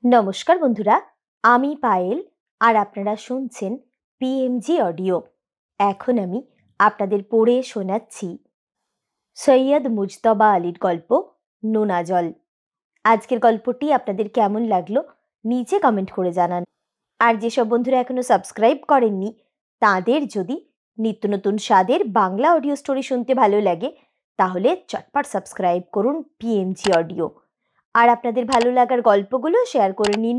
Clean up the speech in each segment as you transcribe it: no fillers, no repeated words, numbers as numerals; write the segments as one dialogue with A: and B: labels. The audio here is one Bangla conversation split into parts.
A: নমস্কার বন্ধুরা, আমি পায়েল আর আপনারা শুনছেন পিএমজি অডিও। এখন আমি আপনাদের পড়ে শোনাচ্ছি সৈয়দ মুজতবা আলীর গল্প নোনা জল। আজকের গল্পটি আপনাদের কেমন লাগলো নিচে কমেন্ট করে জানান। আর যেসব বন্ধুরা এখনো সাবস্ক্রাইব করেননি তাদের যদি নিত্য নতুন স্বাদের বাংলা অডিও স্টোরি শুনতে ভালো লাগে তাহলে চটপট সাবস্ক্রাইব করুন পিএমজি অডিও। আর আপনাদের ভালো লাগার গল্পগুলো শেয়ার করে নিন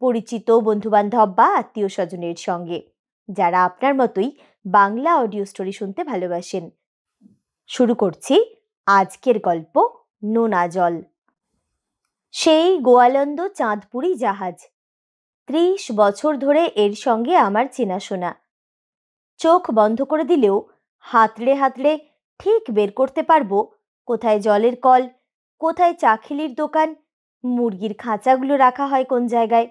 A: পরিচিত বন্ধুবান্ধব বা আত্মীয় স্বজনের সঙ্গে যারা আপনার মতোই বাংলা অডিও স্টোরি শুনতে ভালোবাসেন। শুরু করছি আজকের গল্প নোনা জল। সেই গোয়ালন্দ চাঁদপুরি জাহাজ। ৩০ বছর ধরে এর সঙ্গে আমার চেনাশোনা। চোখ বন্ধ করে দিলেও হাতড়ে হাতড়ে ঠিক বের করতে পারবো কোথায় জলের কল, কোথায় চাখিলির দোকান, মুরগির খাঁচাগুলো রাখা হয় কোন জায়গায়।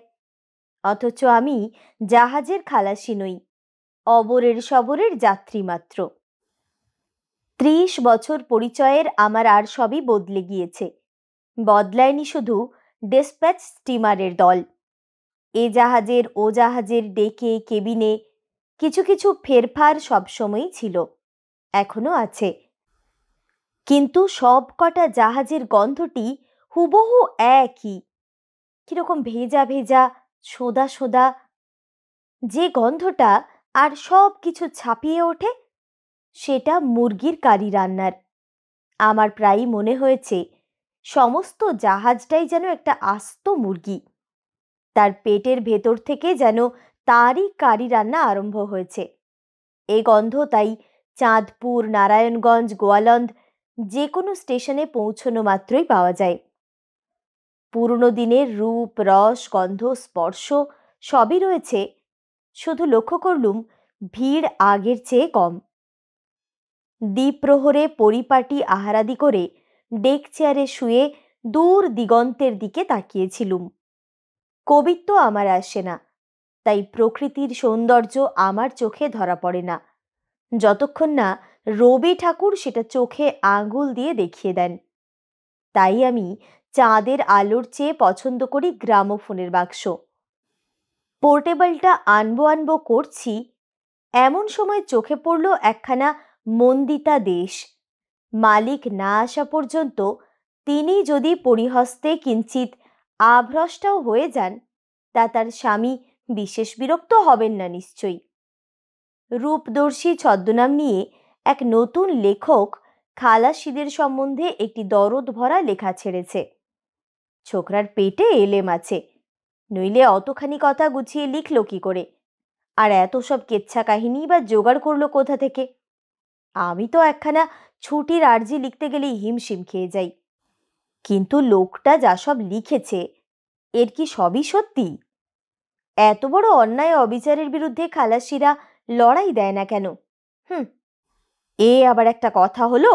A: অথচ আমি জাহাজের খালাসি নই, অবরের সবরের যাত্রী মাত্র। ৩০ বছর পরিচয়ের আমার আর সবই বদলে গিয়েছে। বদলায়নি শুধু ডেসপ্যাচ স্টিমারের দল। এ জাহাজের ও জাহাজের ডেকে কেবিনে কিছু কিছু ফেরফার সবসময়ই ছিল, এখনো আছে। কিন্তু সব কটা জাহাজের গন্ধটি হুবহু একই, কিরকম ভেজা ভেজা, সোদা সোদা। যে গন্ধটা আর সব কিছু ছাপিয়ে ওঠে সেটা মুরগির কারি রান্নার। আমার প্রায়ই মনে হয়েছে সমস্ত জাহাজটাই যেন একটা আস্ত মুরগি, তার পেটের ভেতর থেকে যেন তারই কারি রান্না আরম্ভ হয়েছে। এই গন্ধ তাই চাঁদপুর, নারায়ণগঞ্জ, গোয়ালন্দ যে কোনো স্টেশনে পৌঁছনো মাত্রই পাওয়া যায়। পুরনো দিনের রূপ, রস, গন্ধ, স্পর্শ সবই রয়েছে, শুধু লক্ষ্য করলুম ভিড় আগের চেয়ে কম। দ্বিপ্রহরে পরিপাটি আহারাদি করে ডেক চেয়ারে শুয়ে দূর দিগন্তের দিকে তাকিয়েছিলুম। কবিত্ব আমার আসে না, তাই প্রকৃতির সৌন্দর্য আমার চোখে ধরা পড়ে না যতক্ষণ না রবি ঠাকুর সেটা চোখে আঙুল দিয়ে দেখিয়ে দেন। তাই আমি চাঁদের আলোর চেয়ে পছন্দ করি গ্রামোফোনের বাক্স। পোর্টেবলটা আনবো করছি, এমন সময় চোখে পড়ল একখানা মন্দিতা দেশ। মালিক না আসা পর্যন্ত তিনি যদি পরিহস্তে কিঞ্চিত আভ্রষ্টাও হয়ে যান তা তার স্বামী বিশেষ বিরক্ত হবেন না নিশ্চয়ই। রূপদর্শী ছদ্মনাম নিয়ে এক নতুন লেখক খালাসিদের সম্বন্ধে একটি দরদ ভরা লেখা ছেড়েছে। ছোকরার পেটে এলেম আছে, নইলে অতখানি কথা গুছিয়ে লিখল কি করে, আর এত সব কেচ্ছা কাহিনী বা জোগাড় করলো কোথা থেকে? আমি তো একখানা ছুটির আর্জি লিখতে গেলেই হিমশিম খেয়ে যাই। কিন্তু লোকটা যা সব লিখেছে এর কি সবই সত্যি? এত বড় অন্যায় অবিচারের বিরুদ্ধে খালাসিরা লড়াই দেয় না কেন? এ আবার একটা কথা হলো?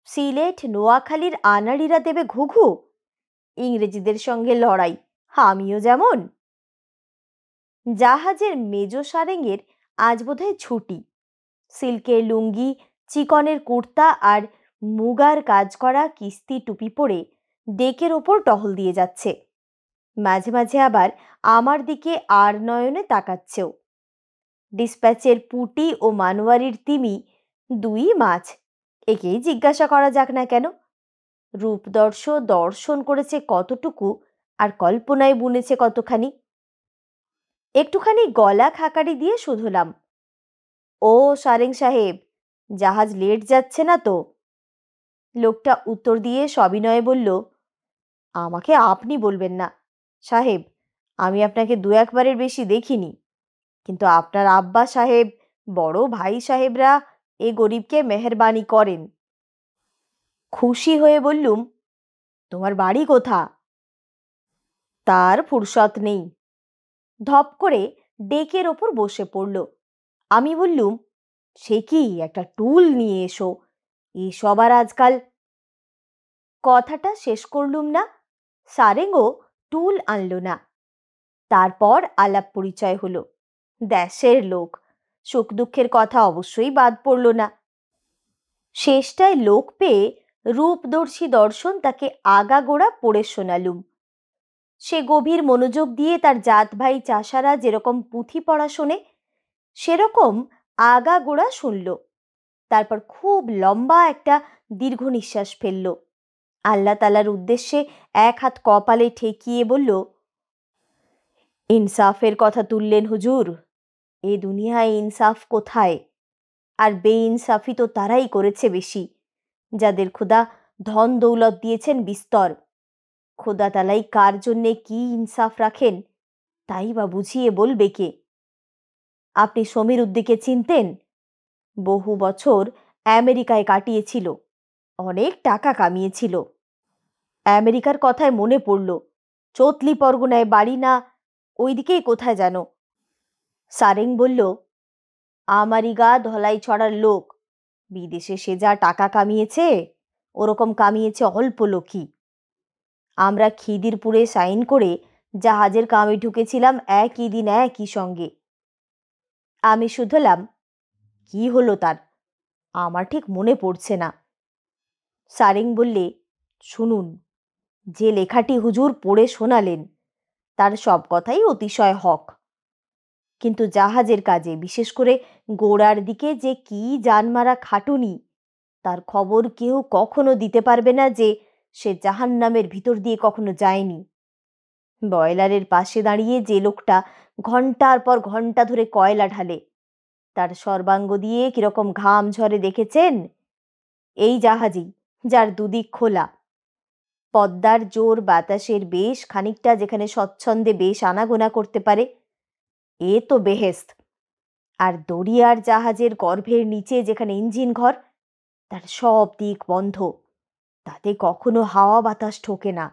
A: সিলেট, নোয়াখালীর আনাড়িরা দেবে ঘুঘু, ইংরেজিদের সঙ্গে লড়াই, আমিও যেমন। জাহাজের মেজ সারেঙের আজ বোধহয় ছুটি। সিল্কের লুঙ্গি, চিকনের কুর্তা আর মুগার কাজ করা কিস্তি টুপি পরে ডেকের ওপর টহল দিয়ে যাচ্ছে। মাঝে মাঝে আবার আমার দিকে আর নয়নে তাকাচ্ছেও। ডিসপ্যাচের পুটি ও মানোয়ারির তিমি দুই মাছ, একেই জিজ্ঞাসা করা যাক না কেন। রূপদর্শ দর্শন করেছে কতটুকু আর কল্পনায় বুনেছে কতখানি। একটুখানি গলা খাকারি দিয়ে শুধলাম, ও সারেং সাহেব, জাহাজ লেট যাচ্ছে না তো? লোকটা উত্তর দিয়ে সবিনয়ে বলল, আমাকে আপনি বলবেন না সাহেব, আমি আপনাকে দু একবারের বেশি দেখিনি, কিন্তু আপনার আব্বা সাহেব, বড় ভাই সাহেবরা এ গরিবকে মেহেরবানি করেন। খুশি হয়ে বললুম, তোমার বাড়ি কোথা? তার ফুরসত নেই। ধপ করে ডেকের ওপর বসে পড়ল। আমি বললুম, সে কি, একটা টুল নিয়ে এসো, এসব আর আজকাল। কথাটা শেষ করলুম না, সারেঙ্গও টুল আনল না। তারপর আলাপ পরিচয় হলো। দেশের লোক, সুখ দুঃখের কথা অবশ্যই বাদ পড়ল না। শেষটায় লোক পেয়ে রূপদর্শী দর্শন তাকে আগাগোড়া পড়ে শোনালুম। সে গভীর মনোযোগ দিয়ে তার জাত ভাই চাষারা যেরকম পুঁথি পড়া শোনে সেরকম আগাগোড়া শুনল। তারপর খুব লম্বা একটা দীর্ঘ নিঃশ্বাস ফেলল। আল্লাহ তালার উদ্দেশ্যে এক হাত কপালে ঠেকিয়ে বলল, ইনসাফের কথা তুললেন হুজুর। এ দুনিয়ায় ইনসাফ কোথায়? আর বেইনসাফি তো তারাই করেছে বেশি যাদের খোদা ধন দৌলত দিয়েছেন বিস্তর। খোদা তালাই কার জন্যে কি ইনসাফ রাখেন তাই বা বুঝিয়ে বলবে কে? আপনি সমীর উদ্দিকে চিনতেন? বহু বছর আমেরিকায় কাটিয়েছিল, অনেক টাকা কামিয়েছিল। আমেরিকার কথায় মনে পড়ল, চৌতলি পরগনায় বাড়ি না ওইদিকেই কোথায় যেন। সারেং বলল, আমারই গা ধলাই ছড়ার লোক। বিদেশে সে যা টাকা কামিয়েছে ওরকম কামিয়েছে অল্প লোকই। আমরা খিদিরপুরে সাইন করে জাহাজের কামে ঢুকেছিলাম একই দিন একই সঙ্গে। আমি শুধলাম, কি হলো তার? আমার ঠিক মনে পড়ছে না। সারেং বললে, শুনুন, যে লেখাটি হুজুর পড়ে শোনালেন তার সব কথাই অতিশয় হক। কিন্তু জাহাজের কাজে বিশেষ করে গোড়ার দিকে যে কি জানমারা খাটুনি তার খবর কেউ কখনো দিতে পারবে না যে সে জাহান্নামের ভিতর দিয়ে কখনো যায়নি। বয়লারের পাশে দাঁড়িয়ে যে লোকটা ঘন্টার পর ঘন্টা ধরে কয়লা ঢালে তার সর্বাঙ্গ দিয়ে কিরকম ঘাম ঝরে দেখেছেন? এই জাহাজই, যার দুদিক খোলা, পদ্মার জোর বাতাসের বেশ খানিকটা যেখানে স্বচ্ছন্দে বেশ আনাগোনা করতে পারে, এ তো বেহেস্ত। আর দরিয়ার জাহাজের গর্ভের নিচে যেখানে ইঞ্জিন ঘর, তার সব দিক বন্ধ, তাতে কখনো হাওয়া বাতাস ঠোকে না।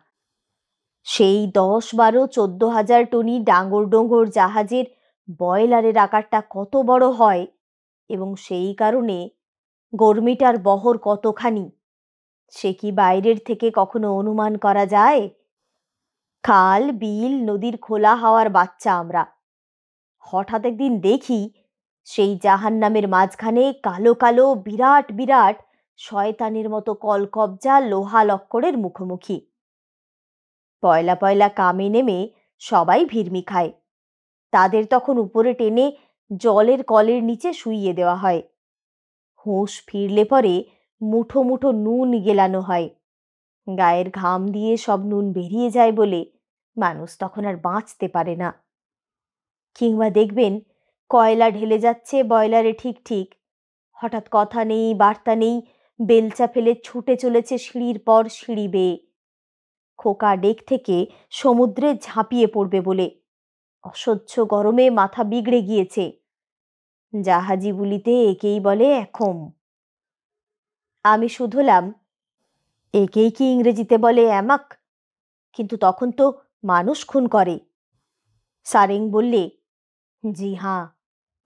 A: সেই 10-12-14,000 টনি ডাঙ্গর ডোঙ্গর জাহাজের বয়লারের আকারটা কত বড় হয় এবং সেই কারণে গরমিটার বহর কতখানি সে কি বাইরের থেকে কখনো অনুমান করা যায়? খাল বিল নদীর খোলা হাওয়ার বাচ্চা আমরা। হঠাৎ একদিন দেখি সেই জাহান্নামের মাঝখানে কালো কালো বিরাট বিরাট শয়তানের মতো কলকবজা লোহা লক্করের মুখোমুখি। পয়লা পয়লা কামে নেমে সবাই ভিড়মি খায়। তাদের তখন উপরে টেনে জলের কলের নিচে শুইয়ে দেওয়া হয়। হুঁশ ফিরলে পরে মুঠো মুঠো নুন গেলানো হয়। গায়ের ঘাম দিয়ে সব নুন বেরিয়ে যায় বলে মানুষ তখন আর বাঁচতে পারে না। কিংবা দেখবেন কয়লা ঢেলে যাচ্ছে বয়লারে ঠিক ঠিক, হঠাৎ কথা নেই বার্তা নেই বেলচা ফেলে ছুটে চলেছে সিঁড়ির পর সিঁড়ি বেয়ে, খোকা ডেক থেকে সমুদ্রে ঝাঁপিয়ে পড়বে বলে। অসহ্য গরমে মাথা বিগড়ে গিয়েছে। জাহাজি বুলিতে একেই বলে এখম। আমি শুধলাম, একেই কি ইংরেজিতে বলে অ্যামাক? কিন্তু তখন তো মানুষ খুন করে। সারেং বললে, জি হাঁ,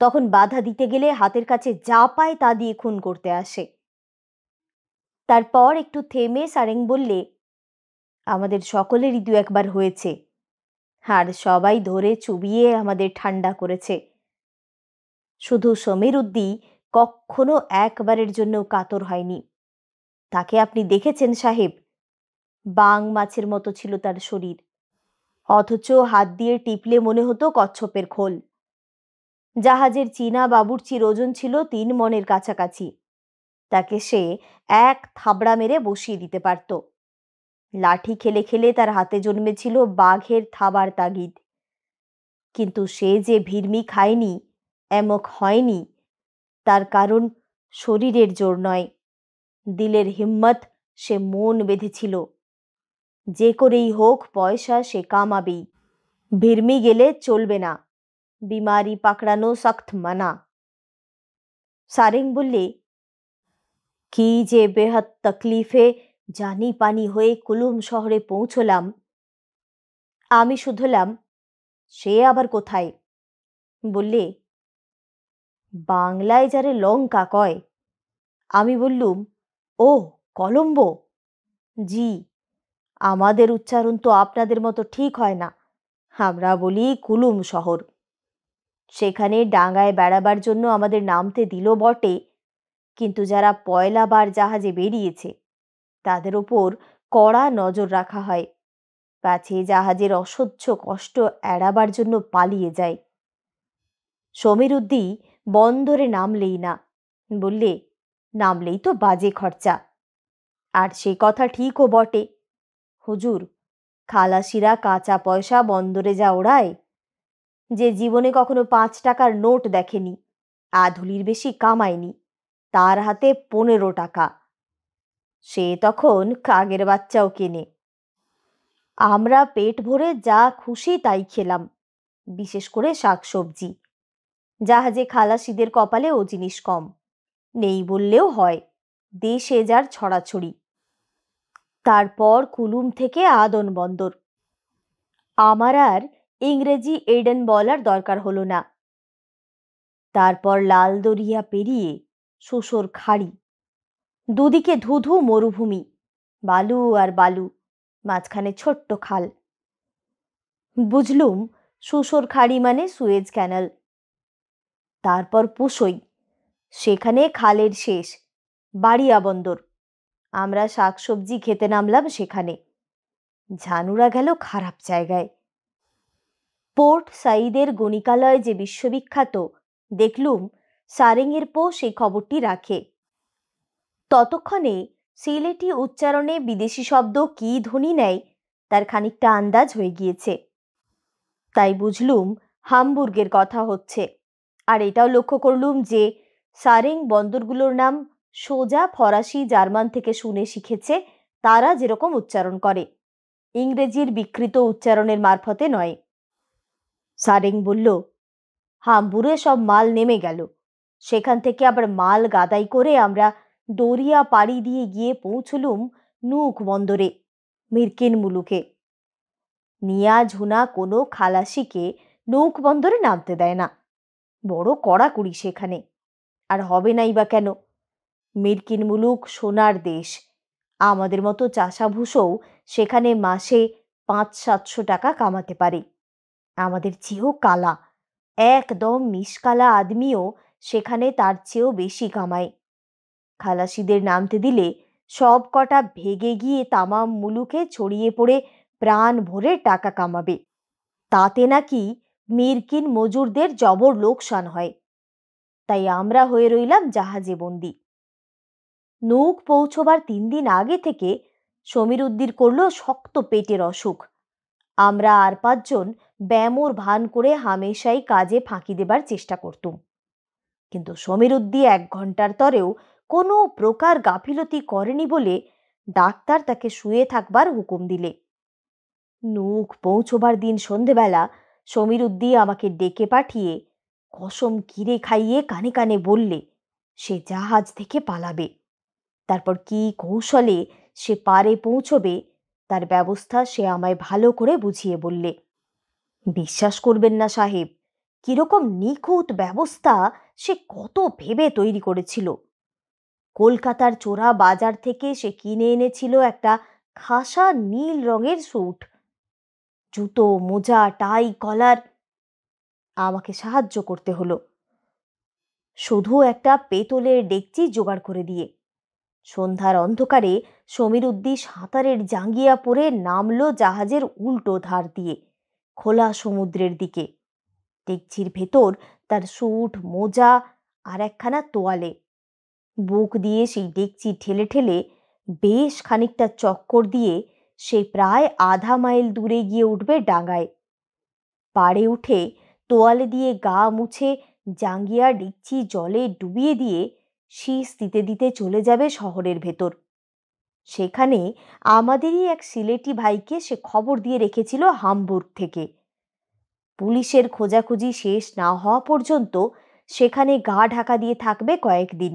A: তখন বাধা দিতে গেলে হাতের কাছে যা পায় তা দিয়ে খুন করতে আসে। তারপর একটু থেমে সারেং বললে, আমাদের সকলেরই দু একবার হয়েছে, আর সবাই ধরে চুবিয়ে আমাদের ঠান্ডা করেছে। শুধু সমীর উদ্দি কখনো একবারের জন্য কাতর হয়নি। তাকে আপনি দেখেছেন সাহেব? বাং মাছের মতো ছিল তার শরীর, অথচ হাত দিয়ে টিপলে মনে হতো কচ্ছপের খোল। জাহাজের চীনা বাবুর্চির ওজন ছিল 3 মণের কাছাকাছি। তাকে সে এক থাবড়া মেরে বসিয়ে দিতে পারত। লাঠি খেলে খেলে তার হাতে জন্মেছিল বাঘের থাবার তাগিদ। কিন্তু সে যে ভিড়মি খায়নি, এমক হয়নি, তার কারণ শরীরের জোর নয়, দিলের হিম্মত। সে মন বেঁধেছিল যে করেই হোক পয়সা সে কামাবেই, ভিড়মি গেলে চলবে না, বিমারি পাকড়ানো সখ্ত মানা। সারেং বললে, কি যে বেহাত তকলিফে জানি পানি হয়ে কুলুম শহরে পৌঁছলাম। আমি শুধলাম, সে আবার কোথায়? বললে, বাংলায় যারে লঙ্কা কয়। আমি বললুম, ও কলম্বো? জি, আমাদের উচ্চারণ তো আপনাদের মতো ঠিক হয় না, আমরা বলি কুলুম শহর। সেখানে ডাঙায় বেড়াবার জন্য আমাদের নামতে দিল বটে, কিন্তু যারা পয়লাবার জাহাজে বেরিয়েছে তাদের ওপর কড়া নজর রাখা হয়। পাছে জাহাজের অসহ্য কষ্ট এড়াবার জন্য পালিয়ে যায়। সমীরুদ্দি বন্দরে নামলেই না, বললে নামলেই তো বাজে খরচা। আর সে কথা ঠিকও বটে। হুজুর, খালাসিরা কাঁচা পয়সা বন্দরে যা ওড়ায়, যে জীবনে কখনো 5 টাকার নোট দেখেনি, আধুলির বেশি কামায়নি, তার হাতে 15 টাকা। সে তখন কাগের বাচ্চাও কেনে। আমরা পেট ভরে যা খুশি তাই খেলাম, বিশেষ করে শাকসবজি। জাহাজে খালাসিদের কপালে ও জিনিস কম, নেই বললেও হয়, দেশে যার ছড়াছড়ি। তারপর কুলুম থেকে আদন বন্দর। আমার আর ইংরেজি এডেন বলার দরকার হলো না। তারপর লাল দরিয়া পেরিয়ে শুশোর খাড়ি, দুদিকে ধুধু মরুভূমি, বালু আর বালু, মাঝখানে ছোট্ট খাল। বুঝলুম শুশোর খাড়ি মানে সুয়েজ ক্যানাল। তারপর পুসই, সেখানে খালের শেষ, বাড়িয়া বন্দর। আমরা শাকসবজি খেতে নামলাম সেখানে। ঝানুরা গেল খারাপ জায়গায়। পোর্ট সাইদের গণিকালয় যে বিশ্ববিখ্যাত, দেখলুম সারেঙের পো সেই খবরটি রাখে। ততক্ষণে সিলেটি উচ্চারণে বিদেশি শব্দ কি ধ্বনি নেয় তার খানিকটা আন্দাজ হয়ে গিয়েছে। তাই বুঝলুম হামবুর্গের কথা হচ্ছে। আর এটাও লক্ষ্য করলুম যে সারেং বন্দরগুলোর নাম সোজা ফরাসি জার্মান থেকে শুনে শিখেছে তারা যেরকম উচ্চারণ করে, ইংরেজির বিকৃত উচ্চারণের মারফতে নয়। সারেং বলল, হামবুরে সব মাল নেমে গেল। সেখান থেকে আবার মাল গাদাই করে আমরা দরিয়া পাড়ি দিয়ে গিয়ে পৌঁছলুম নুক বন্দরে, মিরকিন মুলুকে। নিয়া ঝুনা কোনো খালাসিকে নৌক বন্দরে নামতে দেয় না, বড় কড়াকড়ি সেখানে। আর হবে নাই বা কেন? মিরকিন মুলুক সোনার দেশ। আমাদের মতো চাষাভুষোও সেখানে মাসে 500-700 টাকা কামাতে পারে। আমাদের চেয়েও কালা, একদম নিষ্কালা আদমিও সেখানে তার চেয়েও বেশি কামায়। খালাসিদের নামতে দিলে সব কটা ভেগে গিয়ে তামাম মুলুকে ছড়িয়ে পড়ে প্রাণ ভরে টাকা কামাবে। তাতে নাকি মিরকিন মজুরদের জবর লোকসান হয়। তাই আমরা হয়ে রইলাম জাহাজে বন্দি। নৌক পৌঁছবার 3 দিন আগে থেকে সমীরুদ্দির করলো শক্ত পেটের অসুখ। আমরা আর 5 জন ব্যামোর ভান করে হামেশাই কাজে ফাঁকি দেবার চেষ্টা করতুম। কিন্তু সমীরুদ্দি 1 ঘন্টার তরেও কোনো প্রকার গাফিলতি করেনি বলে ডাক্তার তাকে শুয়ে থাকবার হুকুম দিলে। নৌক পৌঁছবার দিন সন্ধেবেলা সমীরুদ্দি আমাকে ডেকে পাঠিয়ে কসম কিরে খাইয়ে কানে কানে বললে সে জাহাজ থেকে পালাবে। তারপর কি কৌশলে সে পারে পৌঁছবে তার ব্যবস্থা সে আমায় ভালো করে বুঝিয়ে বললে। বিশ্বাস করবেন না সাহেব, কিরকম নিখুঁত ব্যবস্থা সে কত ভেবে তৈরি করেছিল। কলকাতার চোরা বাজার থেকে সে কিনে এনেছিল একটা খাসা নীল রঙের স্যুট, জুতো, মোজা, টাই, কলার। আমাকে সাহায্য করতে হলো শুধু একটা পেতলের ডেকচি জোগাড় করে দিয়ে। সন্ধ্যার অন্ধকারে সমীরুদ্দি সাঁতারের জাঙ্গিয়া পরে নামলো জাহাজের উল্টো ধার দিয়ে খোলা সমুদ্রের দিকে। ডেকচির ভেতর তার স্যুট, মোজা আর একখানা তোয়ালে। বুক দিয়ে সেই ডেকচি ঠেলে ঠেলে বেশ খানিকটা চক্কর দিয়ে সে প্রায় আধা মাইল দূরে গিয়ে উঠবে ডাঙায়। পাড়ে উঠে তোয়ালে দিয়ে গা মুছে জাঙ্গিয়া ডেকচি জলে ডুবিয়ে দিয়ে শীষ দিতে দিতে চলে যাবে শহরের ভেতর। সেখানে আমাদেরই এক সিলেটি ভাইকে সে খবর দিয়ে রেখেছিল হামবুর্গ থেকে। পুলিশের খোঁজাখুঁজি শেষ না হওয়া পর্যন্ত সেখানে গা ঢাকা দিয়ে থাকবে কয়েকদিন।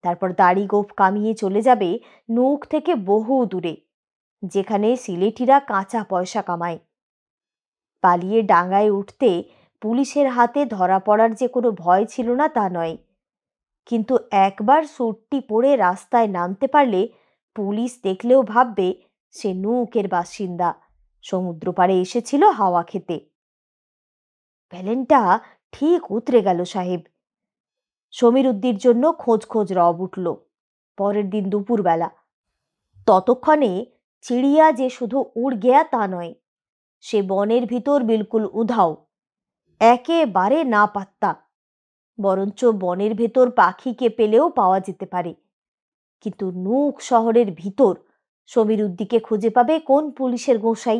A: তারপর দাড়ি গোঁফ কামিয়ে চলে যাবে নৌক থেকে বহু দূরে, যেখানে সিলেটিরা কাঁচা পয়সা কামায়। পালিয়ে ডাঙায় উঠতে পুলিশের হাতে ধরা পড়ার যে কোনো ভয় ছিল না তা নয়, কিন্তু একবার স্যুটটি পরে রাস্তায় নামতে পারলে পুলিশ দেখলেও ভাববে সে নৌকের বাসিন্দা, সমুদ্র পাড়ে এসেছিল হাওয়া খেতে। প্যালেনটা ঠিক উতরে গেল সাহেব। সমীরুদ্দির জন্য খোঁজ খোঁজ রব উঠল পরের দিন দুপুরবেলা। ততক্ষণে চিড়িয়া যে শুধু উড় গেয়া তা নয়, সে বনের ভিতর বিলকুল উধাও, একেবারে না পাত্তা। বরঞ্চ বনের ভেতর পাখিকে পেলেও পাওয়া যেতে পারে, কিন্তু নুক শহরের ভিতর সমীরুদ্দিকে খুঁজে পাবে কোন পুলিশের গোসাই?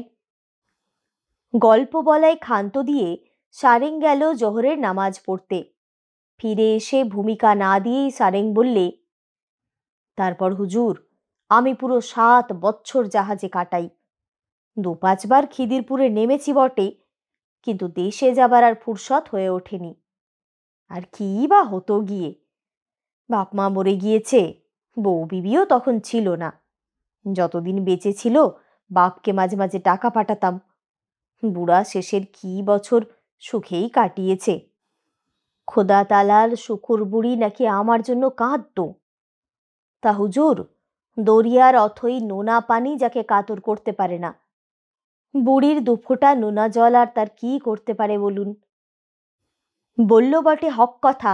A: গল্প বলায় ক্ষান্ত দিয়ে সারেং গেল জোহরের নামাজ পড়তে। ফিরে এসে ভূমিকা না দিয়েই সারেং বললে, তারপর হুজুর আমি পুরো 7 বছর জাহাজে কাটাই। 2-5 বার খিদিরপুরে নেমেছি বটে, কিন্তু দেশে যাবার আর ফুরসত হয়ে ওঠেনি। আর কি বা হতো গিয়ে, বাপ মা মরে গিয়েছে, বউ বিবিও তখন ছিল না। যতদিন বেঁচে ছিল বাপকে মাঝে মাঝে টাকা পাঠাতাম। বুড়া শেষের কি বছর সুখেই কাটিয়েছে। খোদা তালার শুকুর বুড়ি নাকি আমার জন্য কাঁদতো। তা হুজুর, দরিয়ার অথই নোনা পানি যাকে কাতর করতে পারে না, বুড়ির দুফোঁটা নোনা জল আর তার কি করতে পারে বলুন? বলল বটে হক কথা,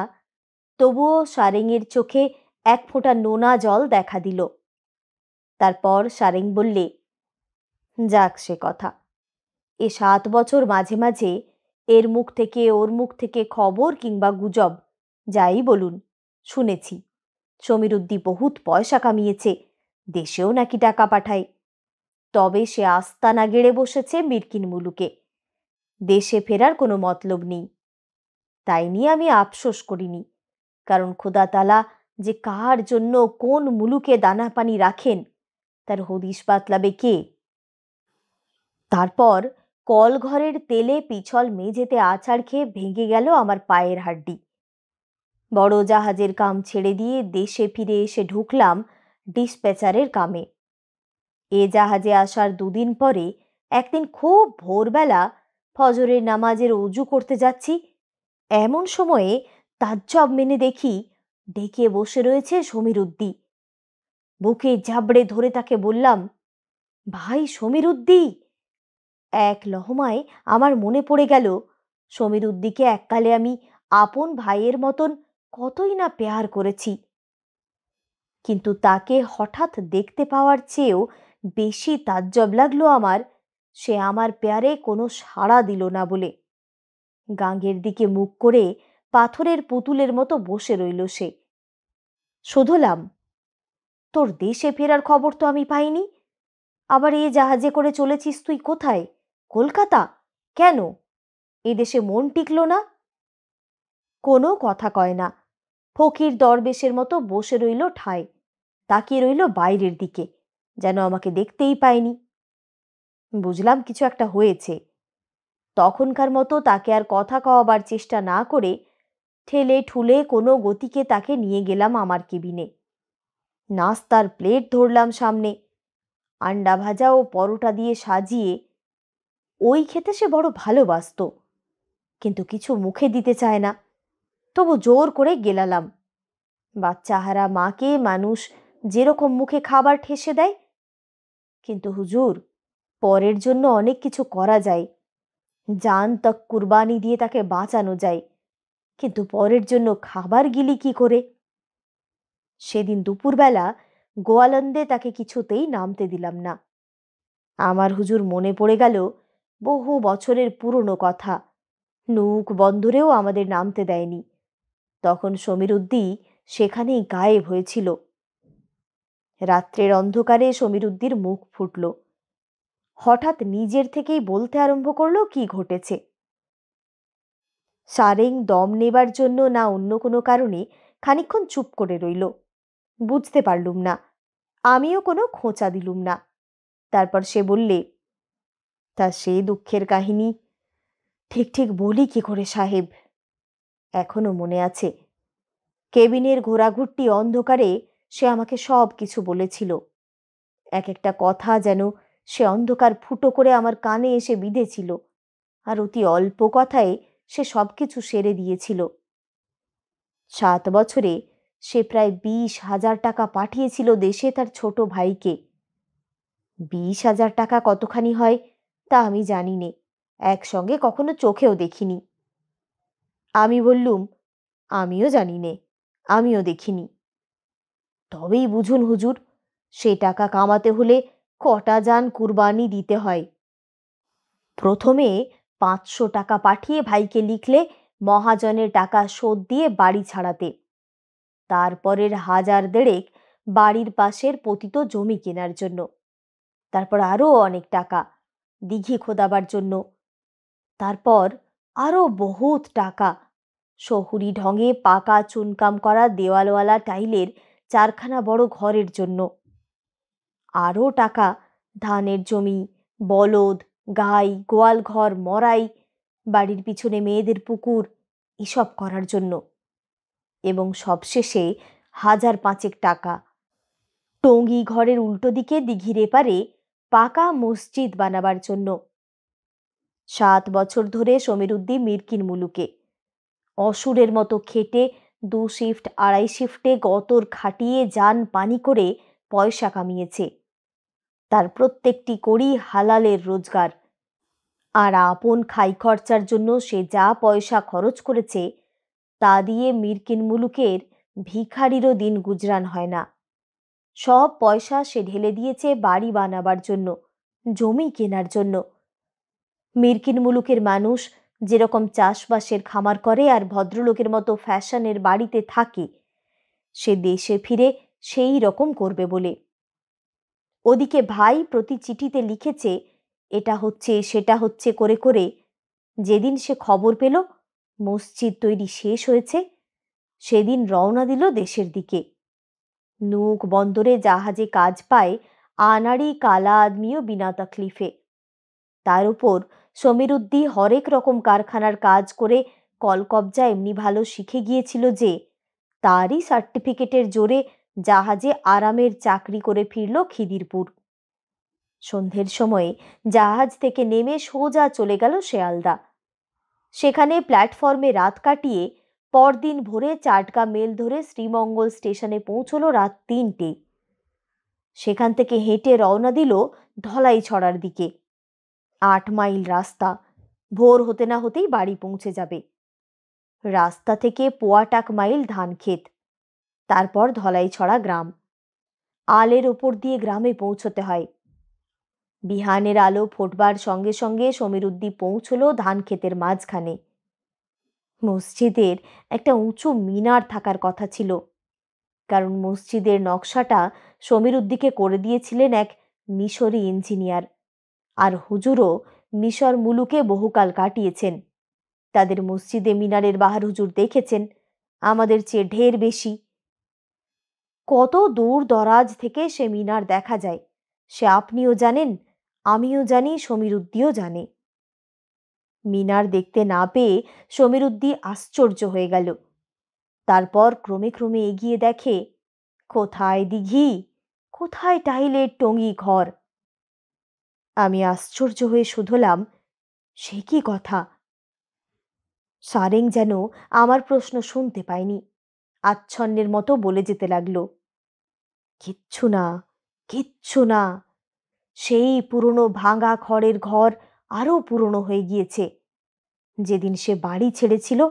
A: তবুও সারেংয়ের চোখে এক ফোঁটা নোনা জল দেখা দিল। তারপর সারেং বললে, যাক সে কথা, এ 7 বছর মাঝে মাঝে এর মুখ থেকে ওর মুখ থেকে খবর কিংবা গুজব যাই বলুন শুনেছি। সমীরুদ্দি বহুত পয়সা কামিয়েছে, দেশেও নাকি টাকা পাঠায়। তবে সে আস্তানা গেড়ে বসেছে মিরকিন মুলুকে, দেশে ফেরার কোনো মতলব নেই। তাই নিয়ে আমি আফসোস করিনি, কারণ খোদা তালা যে কার জন্য কোন মুলুকে দানা পানি রাখেন তার হদিশ বাতলাবে কে? তারপর কল ঘরের তেলে পিছল মেঝেতে আছাড় খেয়ে ভেঙে গেল আমার পায়ের হাড্ডি। বড় জাহাজের কাম ছেড়ে দিয়ে দেশে ফিরে এসে ঢুকলাম ডিসপ্যাচারের কামে। এ জাহাজে আসার 2 দিন পরে একদিন খুব ভোরবেলা ফজরের নামাজের অজু করতে যাচ্ছি, এমন সময়ে তাজ্জব মেনে দেখি ডেকে বসে রয়েছে সমীরুদ্দি। বুকে ঝাবড়ে ধরে তাকে বললাম, ভাই সমীরুদ্দি। এক লহমায় আমার মনে পড়ে গেল সমীরুদ্দিকে এককালে আমি আপন ভাইয়ের মতন কতই না প্যার করেছি। কিন্তু তাকে হঠাৎ দেখতে পাওয়ার চেয়েও বেশি তাজ্জব লাগলো আমার সে আমার প্যারে কোনো সাড়া দিল না বলে। গাঙ্গের দিকে মুখ করে পাথরের পুতুলের মতো বসে রইল সে। শোধলাম, তোর দেশে ফেরার খবর তো আমি পাইনি। আবার এ জাহাজে করে চলেছিস তুই কোথায়? কলকাতা? কেন, এদেশে মন টিকল না? কোনো কথা কয় না, ফকির দরবেশের মতো বসে রইল ঠায়, তাকিয়ে রইল বাইরের দিকে, যেন আমাকে দেখতেই পায়নি। বুঝলাম কিছু একটা হয়েছে। তখনকার মতো তাকে আর কথা কওয়াবার চেষ্টা না করে ঠেলে ঠুলে কোনো গতিকে তাকে নিয়ে গেলাম আমার কেবিনে। নাস্তার প্লেট ধরলাম সামনে, আন্ডা ভাজা ও পরোটা দিয়ে সাজিয়ে। ওই খেতে সে বড় ভালোবাসত, কিন্তু কিছু মুখে দিতে চায় না, তবু জোর করে গেলালাম। বাচ্চাহারা মাকে মানুষ যেরকম মুখে খাবার ঠেসে দেয়। কিন্তু হুজুর, পরের জন্য অনেক কিছু করা যায়, জান তক কুরবানি দিয়ে তাকে বাঁচানো যায়, কিন্তু পরের জন্য খাবার গিলি কি করে? সেদিন দুপুরবেলা গোয়ালন্দে তাকে কিছুতেই নামতে দিলাম না। আমার হুজুর মনে পড়ে গেল বহু বছরের পুরনো কথা, নূক বন্দরেও আমাদের নামতে দেয়নি, তখন সমীরুদ্দি সেখানেই গায়েব হয়েছিল। রাত্রের অন্ধকারে সমীরুদ্দির মুখ ফুটল, হঠাৎ নিজের থেকেই বলতে আরম্ভ করলো কি ঘটেছে। সারেং দম নেবার জন্য না অন্য কোনো কারণে খানিকক্ষণ চুপ করে রইল। বুঝতে পারলুম না, আমিও কোনো খোঁচা দিলুম না। তারপর সে বললে, তা সে দুঃখের কাহিনী ঠিক ঠিক বলি কি করে সাহেব? এখনো মনে আছে, কেবিনের ঘোরাঘুরটি অন্ধকারে সে আমাকে সব কিছু বলেছিল। এক একটা কথা যেন সে অন্ধকার ফুটো করে আমার কানে এসে বিঁধেছিল, আর অতি অল্প কথায় সে সবকিছু সেরে দিয়েছিল। 7 বছরে সে প্রায় 20,000 টাকা পাঠিয়েছিল দেশে তার ছোট ভাইকে। 20,000 টাকা কতখানি হয় তা আমি জানি নে, একসঙ্গে কখনো চোখেও দেখিনি। আমি বললুম, আমিও জানি নে, আমিও দেখিনি। তবেই বুঝুন হুজুর, সে টাকা কামাতে হলে কটা যান কুরবানি দিতে হয়। প্রথমে 500 টাকা পাঠিয়ে ভাইকে লিখলে মহাজনের টাকা শোধ দিয়ে বাড়ি ছাড়াতে, তারপরের 1000 দেড়েক বাড়ির পাশের পতিত জমি কেনার জন্য, তারপর আরো অনেক টাকা দিঘি খোদাবার জন্য, তারপর আরো বহুত টাকা শহুরি ঢঙে পাকা চুনকাম করা দেওয়ালওয়ালা টাইলের 4খানা বড় ঘরের জন্য, আরো টাকা ধানের জমি, বলদ, গাই, গোয়াল ঘর, মরাই, বাড়ির পিছনে মেয়েদের পুকুর এসব করার জন্য, এবং সবশেষে 1000 পাঁচেক টাকা টঙ্গী ঘরের উল্টো দিকে দিঘির এপারে পাকা মসজিদ বানাবার জন্য। 7 বছর ধরে সমীরুদ্দি মিরকিন মুলুকে অসুরের মতো খেটে 2 শিফট 2.5 শিফটে গতর খাটিয়ে জান পানি করে পয়সা কামিয়েছে। তার প্রত্যেকটি কড়ি হালালের রোজগার, আর আপন খাই খরচার জন্য সে যা পয়সা খরচ করেছে তা দিয়ে মিরকিন মুলুকের ভিখারিরও দিন গুজরান হয় না। সব পয়সা সে ঢেলে দিয়েছে বাড়ি বানাবার জন্য, জমি কেনার জন্য। মিরকিন মুলুকের মানুষ যেরকম চাষবাসের খামার করে আর ভদ্রলোকের মতো ফ্যাশনের বাড়িতে থাকে, সে দেশে ফিরে সেই রকম করবে বলে। ওদিকে ভাই প্রতি চিঠিতে লিখেছে এটা হচ্ছে সেটা হচ্ছে করে করে যেদিন সে খবর পেল মসজিদ তৈরি শেষ হয়েছে, সেদিন রওনা দিল দেশের দিকে। নুক বন্দরে জাহাজে কাজ পায় আনাড়ি কালা আদমিও বিনা তকলিফে। তার উপর সমীরুদ্দি হরেক রকম কারখানার কাজ করে কলকবজা এমনি ভালো শিখে গিয়েছিল যে তারই সার্টিফিকেটের জোরে জাহাজে আরামের চাকরি করে ফিরল খিদিরপুর। সন্ধ্যের সময়ে জাহাজ থেকে নেমে সোজা চলে গেল শেয়ালদা। সেখানে প্ল্যাটফর্মে রাত কাটিয়ে পরদিন ভোরে চাটকা মেল ধরে শ্রীমঙ্গল স্টেশনে পৌঁছল রাত 3টে। সেখান থেকে হেঁটে রওনা দিল ধলাই ছড়ার দিকে। 8 মাইল রাস্তা, ভোর হতে না হতেই বাড়ি পৌঁছে যাবে। রাস্তা থেকে 1.25 মাইল ধান ক্ষেত, তারপর ধলাই ছড়া গ্রাম। আলের ওপর দিয়ে গ্রামে পৌঁছতে হয়। বিহানের আলো ফোটবার সঙ্গে সঙ্গে সমীরুদ্দি পৌঁছল ধান ক্ষেতের মাঝখানে। মসজিদের একটা উঁচু মিনার থাকার কথা ছিল, কারণ মসজিদের নকশাটা সমীরুদ্দিকে করে দিয়েছিলেন এক মিশরি ইঞ্জিনিয়ার, আর হুজুরও মিশর মুলুকে বহুকাল কাটিয়েছেন। তাদের মসজিদে মিনারের বাহার হুজুর দেখেছেন, আমাদের চেয়ে ঢের বেশি। কত দূর দরাজ থেকে সে মিনার দেখা যায় সে আপনিও জানেন, আমিও জানি, সমীরুদ্দিও জানে। মিনার দেখতে না পেয়ে সমীরুদ্দি আশ্চর্য হয়ে গেল। তারপর ক্রমে ক্রমে এগিয়ে দেখে কোথায় দিঘি, কোথায় টাইলের টঙ্গি ঘর। আমি আশ্চর্য হয়ে শুধলাম, সে কি কথা? সারেং যেন আমার প্রশ্ন শুনতে পায়নি, আচ্ছন্নের মতো বলে যেতে লাগলো, কিচ্ছু না, কিচ্ছু না। সেই পুরনো ভাঙা খড়ের ঘর আরো পুরনো হয়ে গিয়েছে। যেদিন সে বাড়ি ছেড়েছিল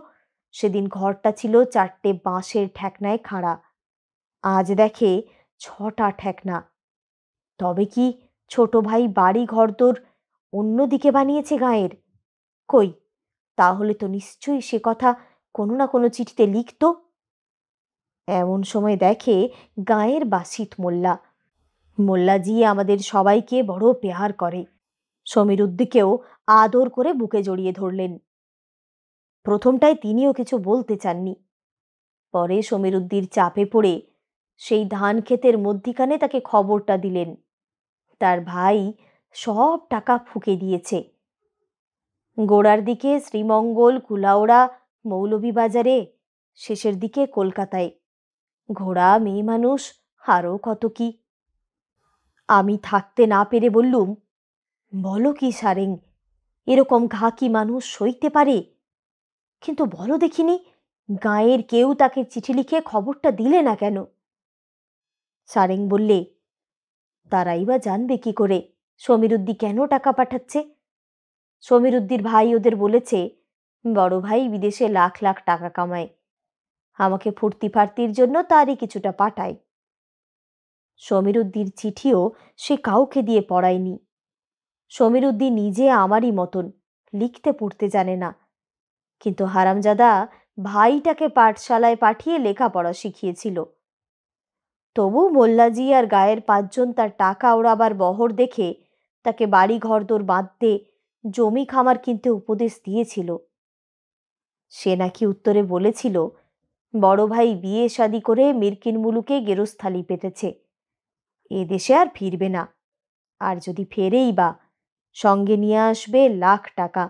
A: সেদিন ঘরটা ছিল 4টে বাঁশের ঠেকনায় খাড়া, আজ দেখে 6টা ঠেকনা। তবে কি ছোট ভাই বাড়ি ঘরদোর অন্যদিকে বানিয়েছে গাঁয়ের? কই, তাহলে তো নিশ্চয়ই সে কথা কোনো না কোনো চিঠিতে লিখত। এমন সময় দেখে গাঁয়ের বাসিত মোল্লা। মোল্লাজি আমাদের সবাইকে বড় পেহার করে। সমীরুদ্দিকেও আদর করে বুকে জড়িয়ে ধরলেন। প্রথমটায় তিনিও কিছু বলতে চাননি, পরে সমীরুদ্দির চাপে পড়ে সেই ধান ক্ষেতের মধ্যিখানে তাকে খবরটা দিলেন তার ভাই সব টাকা ফুঁকে দিয়েছে। গোড়ার দিকে শ্রীমঙ্গল, কুলাউড়া, মৌলভীবাজারে, শেষের দিকে কলকাতায়। ঘোড়া, মেয়ে মানুষ, আরও কত কি। আমি থাকতে না পেরে বললুম, বলো কি সারেং, এরকম ঘা কি মানুষ সইতে পারে? কিন্তু বলো দেখিনি, গাঁয়ের কেউ তাকে চিঠি লিখে খবরটা দিলে না কেন? সারেং বললে, তারাই বা জানবে কি করে সমীরুদ্দি কেন টাকা পাঠাচ্ছে? সমীরুদ্দির ভাই ওদের বলেছে বড় ভাই বিদেশে লাখ লাখ টাকা কামায়, আমাকে ফুর্তি ফার্তির জন্য তারই কিছুটা পাঠায়। সমীরুদ্দির চিঠিও সে কাউকে দিয়ে পড়ায়নি। সমীরুদ্দি নিজে আমারই মতন, লিখতে পড়তে জানে না, কিন্তু হারামজাদা ভাইটাকে পাঠশালায় পাঠিয়ে লেখাপড়া শিখিয়েছিল। তবু মোল্লাজি আর গায়ের 5 জন তার টাকা ওড়াবার বহর দেখে তাকে বাড়ি ঘরদোর বাঁধতে, জমি খামার কিনতে উপদেশ দিয়েছিল। সে নাকি উত্তরে বলেছিল, বড় ভাই বিয়ে শাদি করে মিরকিন মুলুকে গেরস্থালি পেতেছে, এ দেশে আর ফিরবে না, আর যদি ফেরেই বা সঙ্গে নিয়ে আসবে লাখ টাকা,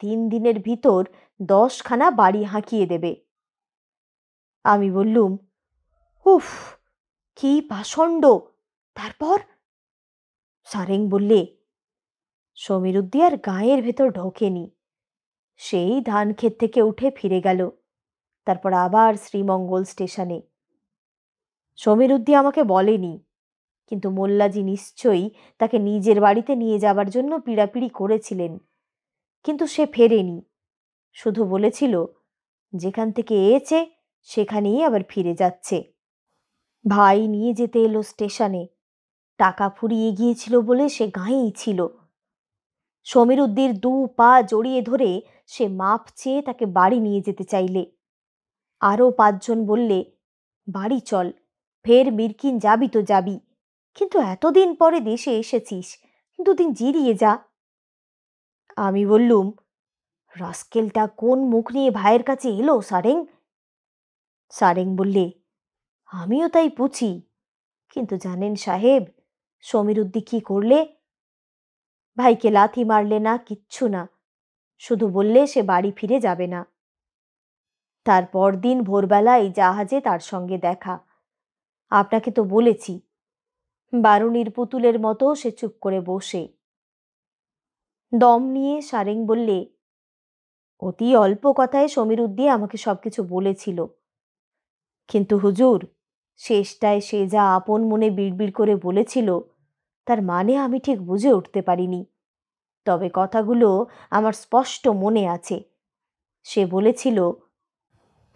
A: 3 দিনের ভিতর 10খানা বাড়ি হাঁকিয়ে দেবে। আমি বললুম, উফ, কি পাষণ্ড! তারপর? সারেং বললে, সমীরুদ্দি আর গায়ের ভেতর ঢোকেনি, সেই ধান ক্ষেত থেকে উঠে ফিরে গেল, তারপর আবার শ্রীমঙ্গল স্টেশনে। সমীরুদ্দি আমাকে বলেনি, কিন্তু মোল্লাজি নিশ্চয়ই তাকে নিজের বাড়িতে নিয়ে যাবার জন্য পিড়াপিড়ি করেছিলেন, কিন্তু সে ফেরেনি, শুধু বলেছিল যেখান থেকে এসেছে সেখানেই আবার ফিরে যাচ্ছে। ভাই নিয়ে যেতে এলো স্টেশনে, টাকা ফুরিয়ে গিয়েছিল বলে সে গাঁয়েই ছিল। সমীরুদ্দির 2 পা জড়িয়ে ধরে সে মাপ চেয়ে তাকে বাড়ি নিয়ে যেতে চাইলে। আরও 5 জন বললে, বাড়ি চল, ফের মিরকিন যাবি তো যাবি, কিন্তু এতদিন পরে দেশে এসেছিস, 2 দিন জিরিয়ে যা। আমি বললুম, রাস্কেলটা কোন মুখ নিয়ে ভাইয়ের কাছে এলো সারেং? সারেং বললে, আমিও তাই পুছি, কিন্তু জানেন সাহেব সমীরুদ্দি কি করলে? ভাইকে লাথি মারলে না, কিচ্ছু না, শুধু বললে সে বাড়ি ফিরে যাবে না। তার পরদিন ভোরবেলায় জাহাজে তার সঙ্গে দেখা। আপনাকে তো বলেছি, বারুণীর পুতুলের মতো সে চুপ করে বসে। দম নিয়ে সারেং বললে, অতি অল্প কথায় সমীরুদ্দি আমাকে সবকিছু বলেছিল, কিন্তু হুজুর শেষটায় সে যা আপন মনে বিড়বিড় করে বলেছিল তার মানে আমি ঠিক বুঝে উঠতে পারিনি, তবে কথাগুলো আমার স্পষ্ট মনে আছে। সে বলেছিল,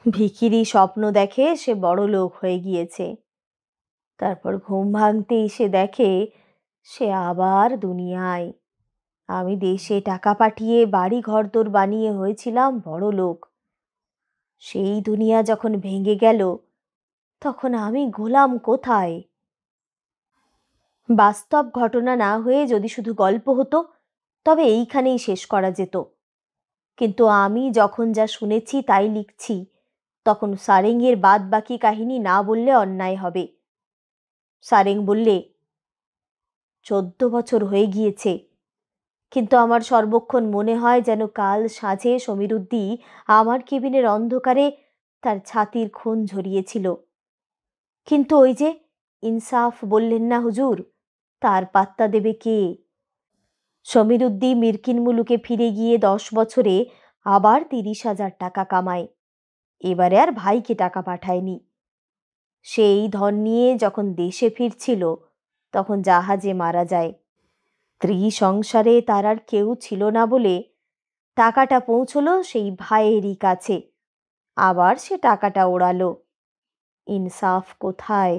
A: ভিখিরি স্বপ্ন দেখে সে বড় লোক হয়ে গিয়েছে, তারপর ঘুম ভাঙতেই সে দেখে সে আবার দুনিয়ায়। আমি দেশে টাকা পাঠিয়ে বাড়ি ঘরদোর বানিয়ে হয়েছিলাম বড় লোক, সেই দুনিয়া যখন ভেঙে গেল তখন আমি গোলাম কোথায়? বাস্তব ঘটনা না হয়ে যদি শুধু গল্প হতো তবে এইখানেই শেষ করা যেত, কিন্তু আমি যখন যা শুনেছি তাই লিখছি, তখন সারেংয়ের বাদ বাকি কাহিনী না বললে অন্যায় হবে। সারেং বললে, 14 বছর হয়ে গিয়েছে, কিন্তু আমার সর্বক্ষণ মনে হয় যেন কাল সাঁঝে সমীরুদ্দি আমার কেবিনের অন্ধকারে তার ছাতির খুন ঝরিয়েছিল। কিন্তু ওই যে ইনসাফ বললেন না হুজুর, তার পাত্তা দেবে কে? সমীরুদ্দি মিরকিন মুলুকে ফিরে গিয়ে 10 বছরে আবার 30,000 টাকা কামায়, এবারে আর ভাইকে টাকা পাঠায়নি। সেই ধন নিয়ে যখন দেশে ফিরছিল তখন জাহাজে মারা যায়। স্ত্রী সংসারে তার আর কেউ ছিল না বলে টাকাটা পৌঁছলো সেই ভাইয়েরই কাছে, আবার সে টাকাটা ওড়ালো। ইনসাফ কোথায়?